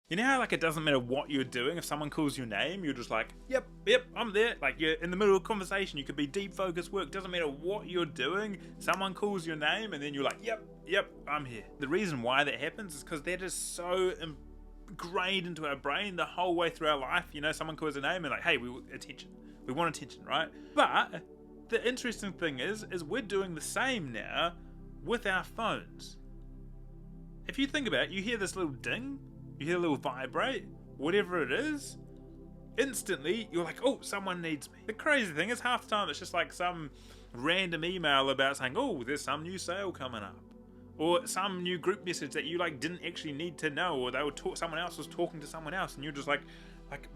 You know how like it doesn't matter what you're doing, if someone calls your name, you're just like, yep, I'm there. Like you're in the middle of a conversation, you could be deep focus work, doesn't matter what you're doing, someone calls your name and then you're like, yep, I'm here. The reason why that happens is because that is so ingrained into our brain the whole way through our life. You know, someone calls a name and like, hey, we want attention, right? But the interesting thing is we're doing the same now with our phones. If you think about it, you hear this little ding, you hear a little vibrate, whatever it is, instantly you're like, oh, someone needs me. The crazy thing is half the time it's just like some random email about saying, oh, there's some new sale coming up, or some new group message that you like didn't actually need to know, or someone else was talking to someone else and you're just like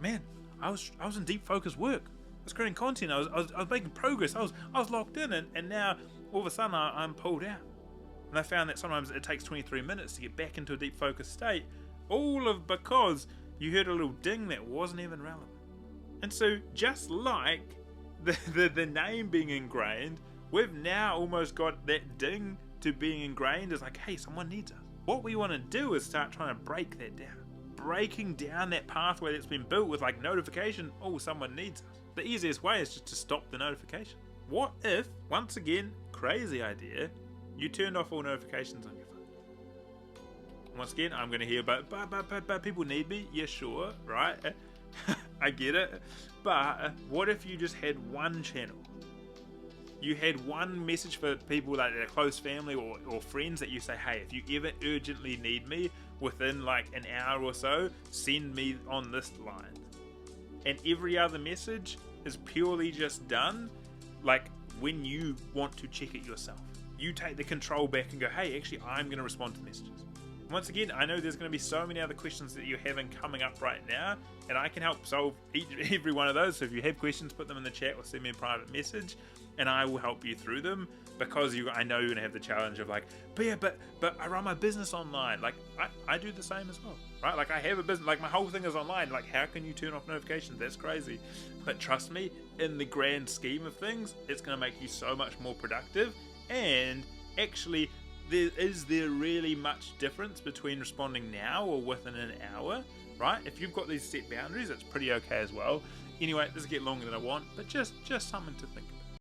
man, I was in deep focus work, I was creating content, I was making progress, I was locked in, and now all of a sudden I'm pulled out. And I found that sometimes it takes 23 minutes to get back into a deep focus state, because you heard a little ding that wasn't even relevant. And so just like the name being ingrained, we've now almost got that ding to being ingrained as like, hey, someone needs us. What we want to do is start trying to break that down. Breaking down that pathway that's been built with like notification, oh, someone needs us. The easiest way is just to stop the notification. What if, once again, crazy idea, you turned off all notifications on your phone? Once again, I'm going to hear but people need me. Yeah, sure, right? I get it. But what if you just had one channel? You had one message for people like a close family or friends that you say, hey, if you ever urgently need me within like an hour or so, send me on this line. And every other message is purely just done like when you want to check it yourself. You take the control back and go, hey, actually, I'm going to respond to messages. Once again, I know there's going to be so many other questions that you're having coming up right now, and I can help solve every one of those. So if you have questions, put them in the chat or send me a private message, and I will help you through them, because I know you're going to have the challenge of like, but I run my business online. Like, I do the same as well, right? Like, I have a business, like my whole thing is online. Like, how can you turn off notifications? That's crazy. But trust me, in the grand scheme of things, it's going to make you so much more productive. And actually, is there really much difference between responding now or within an hour, right? If you've got these set boundaries, it's pretty okay as well. Anyway, this is getting longer than I want, but just something to think about.